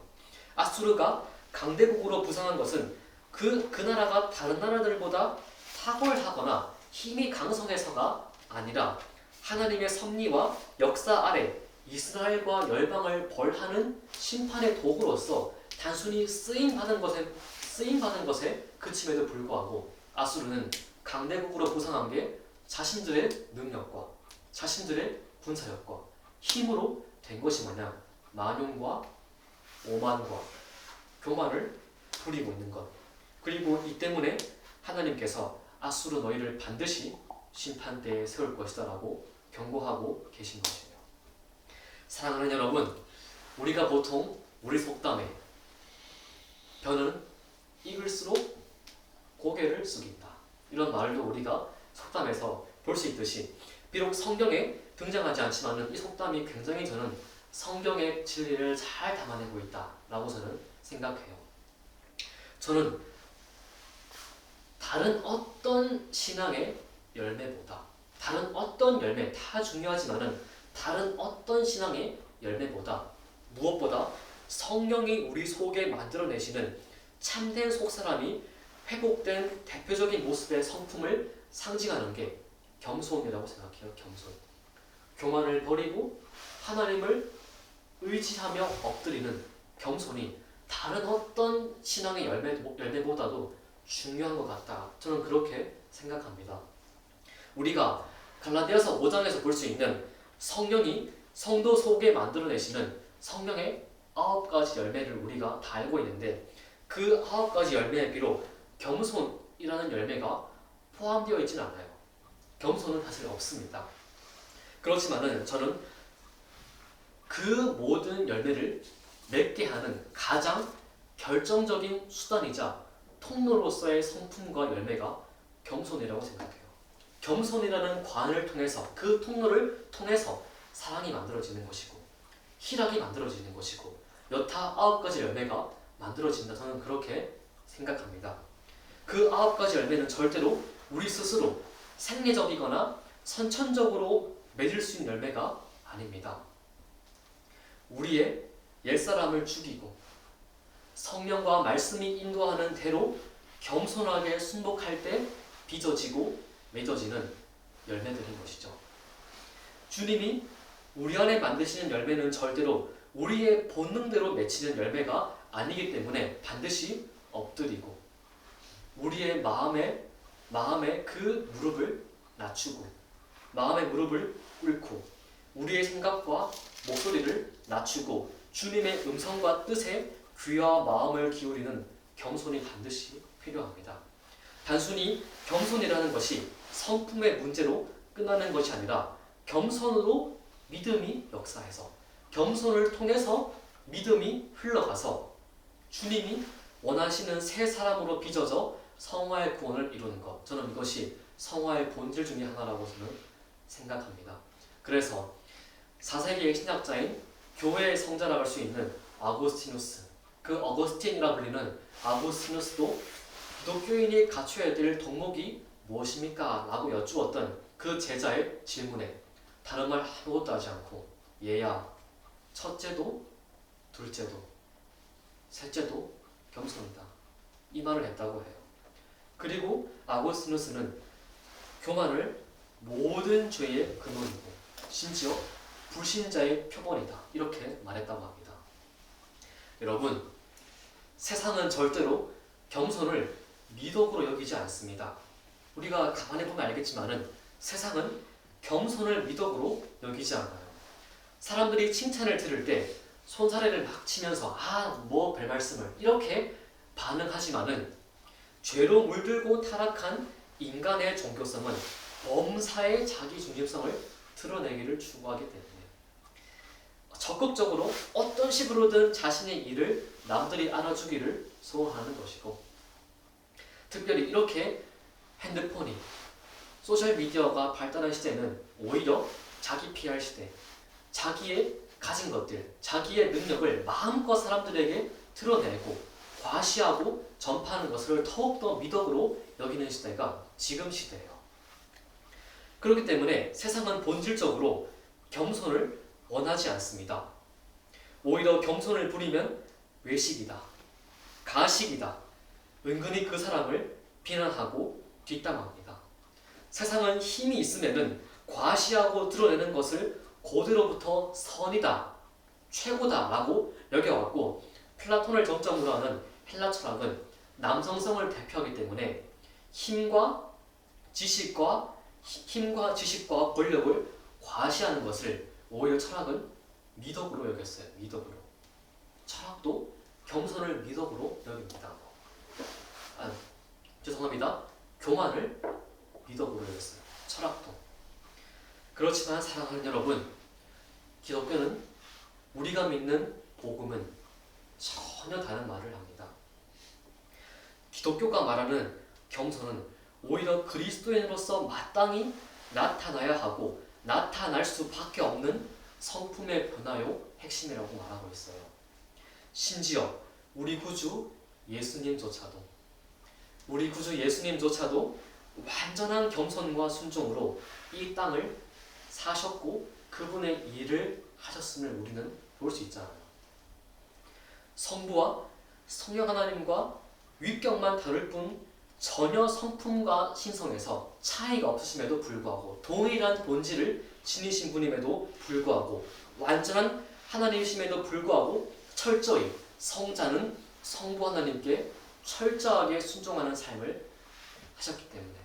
아수르가 강대국으로 부상한 것은 그 나라가 다른 나라들보다 탁월하거나 힘이 강성해서가 아니라 하나님의 섭리와 역사 아래 이스라엘과 열방을 벌하는 심판의 도구로서 단순히 쓰임받은 것에 그침에도 불구하고 아수르는 강대국으로 부상한 게 자신들의 능력과 자신들의 군사력과 힘으로 된 것이 마냥 만용과 오만과 교만을 부리고 있는 것, 그리고 이 때문에 하나님께서 아수르 너희를 반드시 심판대에 세울 것이다 라고 경고하고 계신 것이에요. 사랑하는 여러분, 우리가 보통 우리 속담에 벼는 익을수록 고개를 숙인다, 이런 말도 우리가 속담에서 볼 수 있듯이 비록 성경에 등장하지 않지만 이 속담이 굉장히 저는 성경의 진리를 잘 담아내고 있다라고 저는 생각해요. 저는 다른 어떤 신앙의 열매보다, 다른 어떤 열매 다 중요하지만은 다른 어떤 신앙의 열매보다 무엇보다 성령이 우리 속에 만들어내시는 참된 속사람이 회복된 대표적인 모습의 성품을 상징하는 게 겸손이라고 생각해요. 겸손. 교만을 버리고 하나님을 의지하며 엎드리는 겸손이 다른 어떤 신앙의 열매보다도 중요한 것 같다, 저는 그렇게 생각합니다. 우리가 갈라디아서 5장에서 볼 수 있는 성령이 성도 속에 만들어내시는 성령의 9가지 열매를 우리가 다 알고 있는데, 그 9가지 열매에 비록 겸손이라는 열매가 포함되어 있지는 않아요. 겸손은 사실 없습니다. 그렇지만은 저는 그 모든 열매를 맺게 하는 가장 결정적인 수단이자 통로로서의 성품과 열매가 겸손이라고 생각해요. 겸손이라는 관을 통해서, 그 통로를 통해서 사랑이 만들어지는 것이고 희락이 만들어지는 것이고 여타 9가지 열매가 만들어진다, 저는 그렇게 생각합니다. 그 9가지 열매는 절대로 우리 스스로 생리적이거나 선천적으로 맺을 수 있는 열매가 아닙니다. 우리의 옛사람을 죽이고 성령과 말씀이 인도하는 대로 겸손하게 순복할 때 빚어지고 맺어지는 열매들인 것이죠. 주님이 우리 안에 만드시는 열매는 절대로 우리의 본능대로 맺히는 열매가 아니기 때문에 반드시 엎드리고 우리의 마음에 그 무릎을 낮추고 마음의 무릎을 꿇고 우리의 생각과 목소리를 낮추고 주님의 음성과 뜻에 귀와 마음을 기울이는 겸손이 반드시 필요합니다. 단순히 겸손이라는 것이 성품의 문제로 끝나는 것이 아니라 겸손으로 믿음이 역사해서 겸손을 통해서 믿음이 흘러가서 주님이 원하시는 새 사람으로 빚어져 성화의 구원을 이루는 것. 저는 이것이 성화의 본질 중에 하나라고 저는 생각합니다. 그래서 4세기의 신학자인 교회의 성자라고 할 수 있는 아고스티누스, 그 어거스틴이라 불리는 아고스티누스도 기독교인이 갖춰야 될 덕목이 무엇입니까? 라고 여쭈었던 그 제자의 질문에 다른 말 아무것도 하지 않고 얘야, 첫째도 둘째도 셋째도 겸손이다. 이 말을 했다고 해요. 그리고 아고스티누스는 교만을 모든 죄의 근원이고 심지어 불신자의 표본이다. 이렇게 말했다고 합니다. 여러분, 세상은 절대로 겸손을 미덕으로 여기지 않습니다. 우리가 가만히 보면 알겠지만은 세상은 겸손을 미덕으로 여기지 않아요. 사람들이 칭찬을 들을 때 손사래를 막 치면서 뭐 별 말씀을 이렇게 반응하지만은 죄로 물들고 타락한 인간의 종교성은 범사의 자기 중심성을 드러내기를 추구하기 때문에 적극적으로 어떤 식으로든 자신의 일을 남들이 알아주기를 소원하는 것이고 특별히 이렇게 핸드폰이 소셜미디어가 발달한 시대는 오히려 자기 PR 시대, 자기의 가진 것들, 자기의 능력을 마음껏 사람들에게 드러내고 과시하고 전파하는 것을 더욱더 미덕으로 여기는 시대가 지금 시대예요. 그렇기 때문에 세상은 본질적으로 겸손을 원하지 않습니다. 오히려 겸손을 부리면 외식이다, 가식이다, 은근히 그 사람을 비난하고 뒷담합니다. 세상은 힘이 있으면은 과시하고 드러내는 것을 고대로부터 선이다, 최고다 라고 여겨왔고 플라톤을 정점으로 하는 헬라 철학은 남성성을 대표하기 때문에 힘과 지식과 권력을 과시하는 것을 오히려 철학은 미덕으로 여겼어요. 미덕으로. 철학도 겸손을 미덕으로 여깁니다. 죄송합니다. 교만을 미덕으로 여겼어요. 철학도. 그렇지만 사랑하는 여러분, 기독교는 우리가 믿는 복음은 전혀 다른 말을 합니다. 기독교가 말하는 겸손은 오히려 그리스도인으로서 마땅히 나타나야 하고 나타날 수밖에 없는 성품의 변화요 핵심이라고 말하고 있어요. 심지어 우리 구주 예수님조차도 완전한 겸손과 순종으로 이 땅을 사셨고 그분의 일을 하셨음을 우리는 볼 수 있잖아요. 성부와 성령 하나님과 위격만 다를 뿐 전혀 성품과 신성에서 차이가 없으심에도 불구하고 동일한 본질을 지니신 분임에도 불구하고 완전한 하나님이심에도 불구하고 철저히 성자는 성부 하나님께 철저하게 순종하는 삶을 하셨기 때문에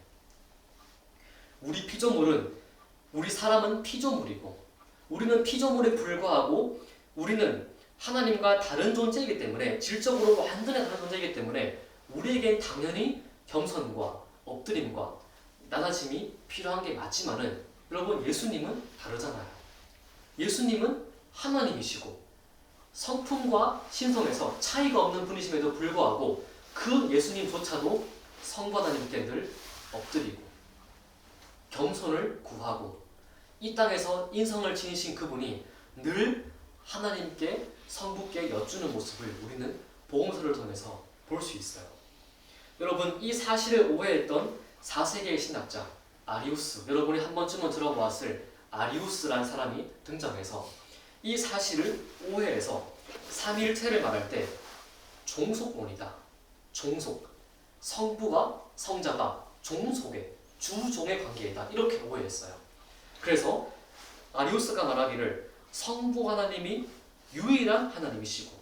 우리 사람은 피조물이고 우리는 피조물에 불과하고 우리는 하나님과 다른 존재이기 때문에 질적으로 완전히 다른 존재이기 때문에 우리에겐 당연히 겸손과 엎드림과 낮아짐이 필요한 게 맞지만은 여러분 예수님은 다르잖아요. 예수님은 하나님이시고 성품과 신성에서 차이가 없는 분이심에도 불구하고 그 예수님조차도 성부 하나님께 늘 엎드리고 겸손을 구하고 이 땅에서 인성을 지니신 그분이 늘 하나님께 성부께 여쭈는 모습을 우리는 복음서를 통해서 볼 수 있어요. 여러분 이 사실을 오해했던 4세기의 신학자 아리우스, 여러분이 한 번쯤은 들어보았을 아리우스라는 사람이 등장해서 이 사실을 오해해서 삼위일체를 말할 때 종속론이다. 종속. 성부가 성자가 종속의 주종의 관계이다. 이렇게 오해했어요. 그래서 아리우스가 말하기를 성부 하나님이 유일한 하나님이시고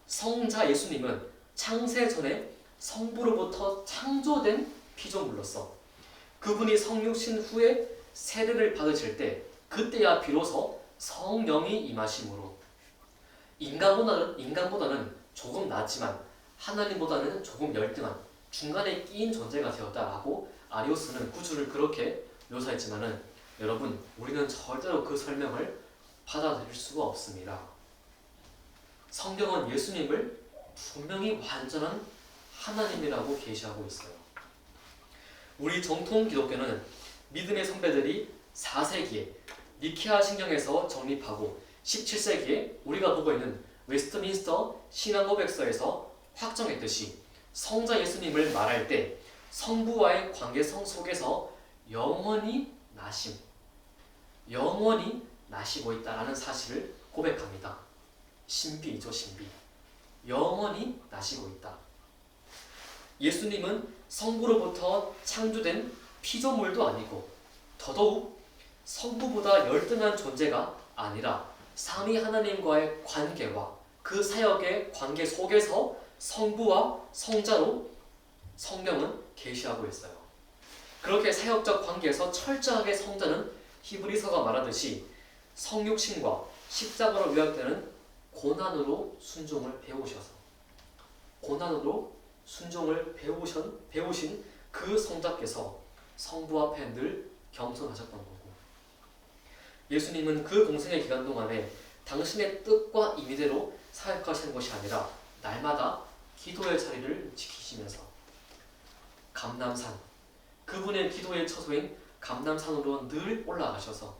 성자 예수님은 창세 전에 성부로부터 창조된 피조물로서 그분이 성육신 후에 세례를 받으실 때 그때야 비로소 성령이 임하심으로 인간보다는 조금 낫지만 하나님보다는 조금 열등한 중간에 끼인 존재가 되었다라고 아리우스는 구주를 그렇게 묘사했지만은 여러분 우리는 절대로 그 설명을 받아들일 수가 없습니다. 성경은 예수님을 분명히 완전한 하나님이라고 계시하고 있어요. 우리 정통 기독교는 믿음의 선배들이 4세기에 니케아 신경에서 정립하고 17세기에 우리가 보고 있는 웨스트민스터 신앙고백서에서 확정했듯이 성자 예수님을 말할 때 성부와의 관계성 속에서 영원히 나시고 있다라는 사실을 고백합니다. 신비이죠, 신비. 영원히 나시고 있다. 예수님은 성부로부터 창조된 피조물도 아니고 더더욱 성부보다 열등한 존재가 아니라 삼위 하나님과의 관계와 그 사역의 관계 속에서 성부와 성자로 성경은 계시하고 있어요. 그렇게 사역적 관계에서 철저하게 성자는 히브리서가 말하듯이 성육신과 십자가로 요약되는 고난으로 순종을 배우신 그 성자께서 성부 앞에 늘 겸손하셨던 거고 예수님은 그 공생의 기간 동안에 당신의 뜻과 임의대로 사역하시는 것이 아니라 날마다 기도의 자리를 지키시면서 감람산, 그분의 기도의 처소인 감람산으로 늘 올라가셔서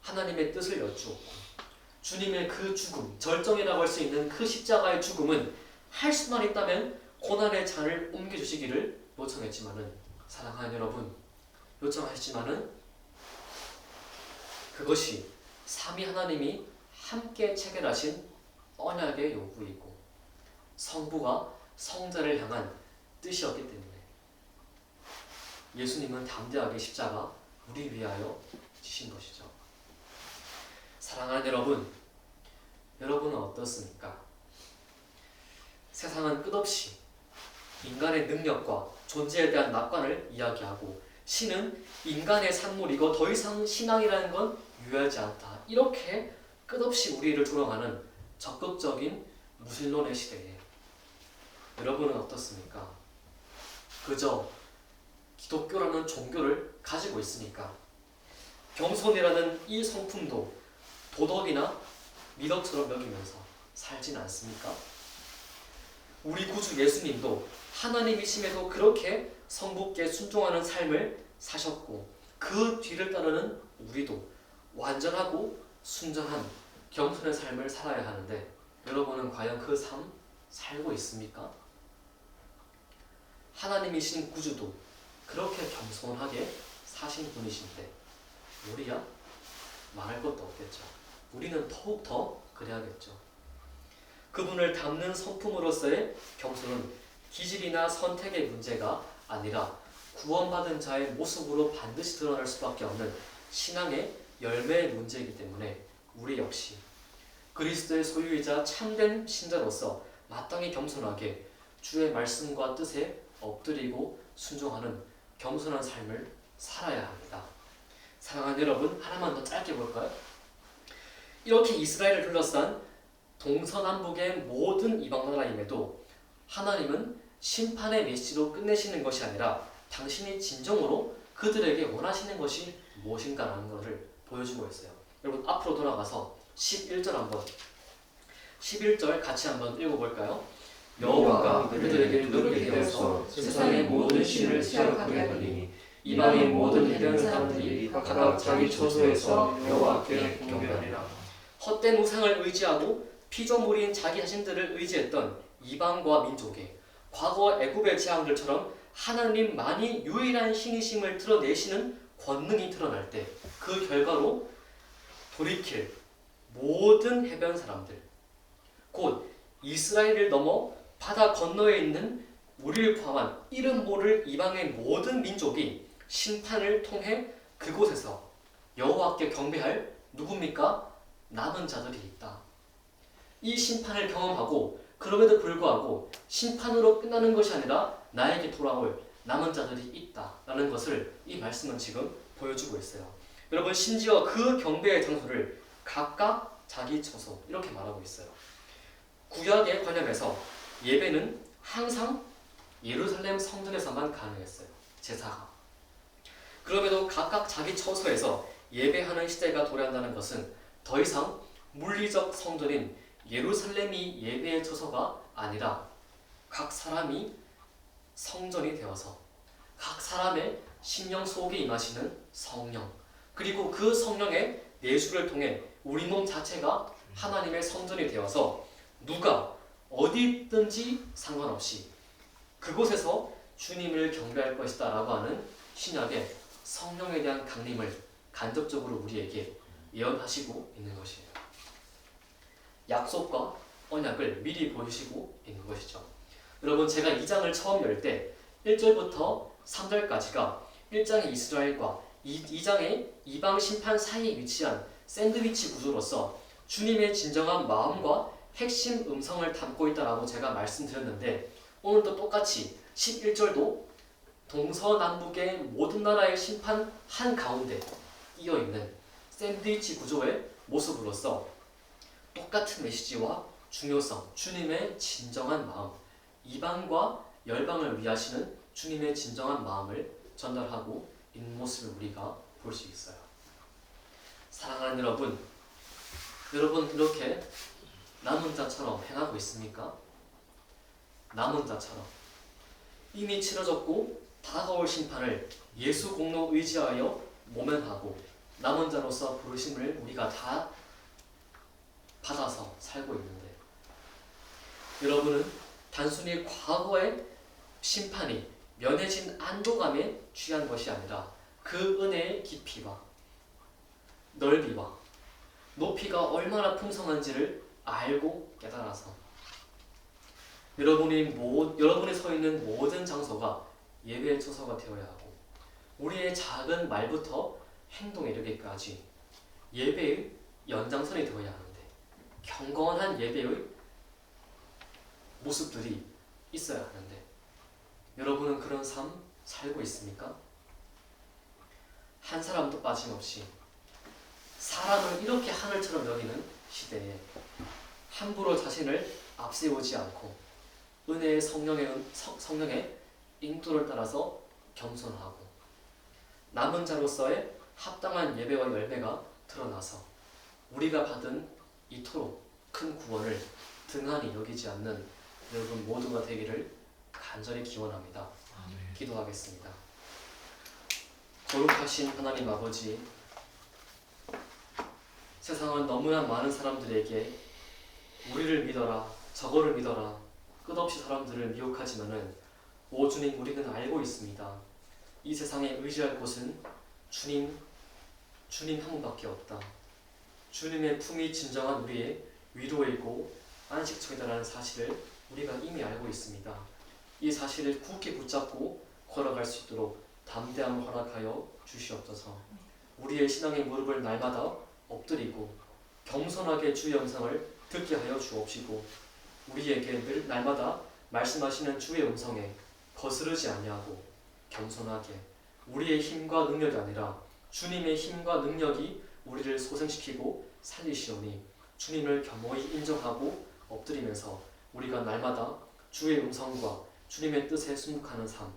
하나님의 뜻을 여쭈었고 주님의 그 죽음, 절정이라고 할 수 있는 그 십자가의 죽음은 할 수만 있다면 고난의 잔을 옮겨주시기를 요청했지만은 사랑하는 여러분, 요청하셨지만은 그것이 삼위 하나님이 함께 체결하신 언약의 요구이고 성부가 성자를 향한 뜻이었기 때문에 예수님은 담대하게 십자가 우리 위하여 지신 것이죠. 사랑하는 여러분, 여러분은 어떻습니까? 세상은 끝없이 인간의 능력과 존재에 대한 낙관을 이야기하고 신은 인간의 산물이고 더 이상 신앙이라는 건 유효하지 않다. 이렇게 끝없이 우리를 조롱하는 적극적인 무신론의 시대에 여러분은 어떻습니까? 그저 기독교라는 종교를 가지고 있으니까 겸손이라는 이 성품도 도덕이나 미덕처럼 여기면서 살진 않습니까? 우리 구주 예수님도 하나님이심에도 그렇게 성부께 순종하는 삶을 사셨고 그 뒤를 따르는 우리도 완전하고 순전한 겸손의 삶을 살아야 하는데 여러분은 과연 그 삶 살고 있습니까? 하나님이신 구주도 그렇게 겸손하게 사신 분이신데 우리야 말할 것도 없겠죠. 우리는 더욱더 그래야겠죠. 그분을 닮는 성품으로서의 겸손은 기질이나 선택의 문제가 아니라 구원받은 자의 모습으로 반드시 드러날 수밖에 없는 신앙의 열매의 문제이기 때문에 우리 역시 그리스도의 소유이자 참된 신자로서 마땅히 겸손하게 주의 말씀과 뜻에 엎드리고 순종하는 겸손한 삶을 살아야 합니다. 사랑하는 여러분, 하나만 더 짧게 볼까요? 이렇게 이스라엘을 둘러싼 동서남북의 모든 이방 나라임에도 하나님은 심판의 메시지로 끝내시는 것이 아니라 당신이 진정으로 그들에게 원하시는 것이 무엇인가라는 것을 보여주고 있어요. 여러분 앞으로 돌아가서 11절 같이 한번 읽어볼까요? 여호와가 그들에게 누르게 되어서 세상의 모든 신을 시작하게 하더니 이방의 모든 해변 사람들이 각각 자기 처소에서 여호와께 경배하리라. 헛된 우상을 의지하고 피조물인 자기 자신들을 의지했던 이방과 민족의 과거 애굽의 재앙들처럼 하나님만이 유일한 신이심을 드러내시는 권능이 드러날 때 그 결과로 돌이킬 모든 해변 사람들, 곧 이스라엘을 넘어 바다 건너에 있는 우리를 포함한 이름 모를 이방의 모든 민족이 심판을 통해 그곳에서 여호와께 경배할 누굽니까? 남은 자들이 있다. 이 심판을 경험하고 그럼에도 불구하고 심판으로 끝나는 것이 아니라 나에게 돌아올 남은 자들이 있다라는 것을 이 말씀은 지금 보여주고 있어요. 여러분, 심지어 그 경배의 장소를 각각 자기 처소 이렇게 말하고 있어요. 구약의 관념에서 예배는 항상 예루살렘 성전에서만 가능했어요. 제사가. 그럼에도 각각 자기 처소에서 예배하는 시대가 도래한다는 것은 더 이상 물리적 성전인 예루살렘이 예배의 처소가 아니라 각 사람이 성전이 되어서 각 사람의 심령 속에 임하시는 성령, 그리고 그 성령의 내수를 통해 우리 몸 자체가 하나님의 성전이 되어서 누가 어디 있든지 상관없이 그곳에서 주님을 경배할 것이다 라고 하는 신약의 성령에 대한 강림을 간접적으로 우리에게 예언하시고 있는 것이에요. 약속과 언약을 미리 보여주시고 있는 것이죠. 여러분, 제가 2장을 처음 열 때 1절부터 3절까지가 1장의 이스라엘과 2장의 이방 심판 사이에 위치한 샌드위치 구조로서 주님의 진정한 마음과 핵심 음성을 담고 있다라고 제가 말씀드렸는데, 오늘도 똑같이 11절도 동서남북의 모든 나라의 심판 한가운데 끼어있는 샌드위치 구조의 모습으로서 똑같은 메시지와 중요성, 주님의 진정한 마음, 이방과 열방을 위하시는 주님의 진정한 마음을 전달하고 있는 모습을 우리가 볼 수 있어요. 사랑하는 여러분, 여러분 이렇게 남은 자처럼 행하고 있습니까? 남은 자처럼 이미 치러졌고 다가올 심판을 예수 공로 의지하여 모면하고 남은 자로서 부르심을 우리가 다 받아서 살고 있는데, 여러분은 단순히 과거의 심판이 면해진 안도감에 취한 것이 아니라 그 은혜의 깊이와 넓이와 높이가 얼마나 풍성한지를 알고 깨달아서 여러분이 서 있는 모든 장소가 예배의 처소가 되어야 하고, 우리의 작은 말부터 행동에 이르기까지 예배의 연장선이 되어야 하는데, 경건한 예배의 모습들이 있어야 하는데, 여러분은 그런 삶 살고 있습니까? 한 사람도 빠짐없이 사람을 이렇게 하늘처럼 여기는 시대에 함부로 자신을 앞세우지 않고 은혜의 성령의 인도를 따라서 겸손하고 남은 자로서의 합당한 예배와 열매가 드러나서 우리가 받은 이토록 큰 구원을 등한히 여기지 않는 여러분 모두가 되기를 간절히 기원합니다. 기도하겠습니다. 거룩하신 하나님 아버지, 세상은 너무나 많은 사람들에게 우리를 믿어라, 저거를 믿어라 끝없이 사람들을 미혹하지만은, 오 주님, 우리는 알고 있습니다. 이 세상에 의지할 곳은 주님 한 분밖에 없다. 주님의 품이 진정한 우리의 위로이고 안식처이다라는 사실을 우리가 이미 알고 있습니다. 이 사실을 굳게 붙잡고 걸어갈 수 있도록 담대함을 허락하여 주시옵소서. 우리의 신앙의 무릎을 날마다 엎드리고 겸손하게 주의 음성을 듣게 하여 주옵시고, 우리에게 늘 날마다 말씀하시는 주의 음성에 거스르지 아니하고 겸손하게 우리의 힘과 능력이 아니라 주님의 힘과 능력이 우리를 소생시키고 살리시오니, 주님을 겸허히 인정하고 엎드리면서 우리가 날마다 주의 음성과 주님의 뜻에 순묵하는 삶,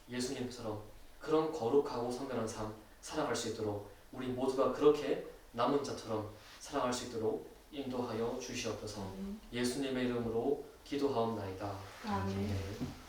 예수님처럼 그런 거룩하고 성결한 삶 살아갈 수 있도록 우리 모두가 그렇게 남은 자처럼 살아갈 수 있도록 인도하여 주시옵소서. 예수님의 이름으로 기도하옵나이다. 아멘. 아멘.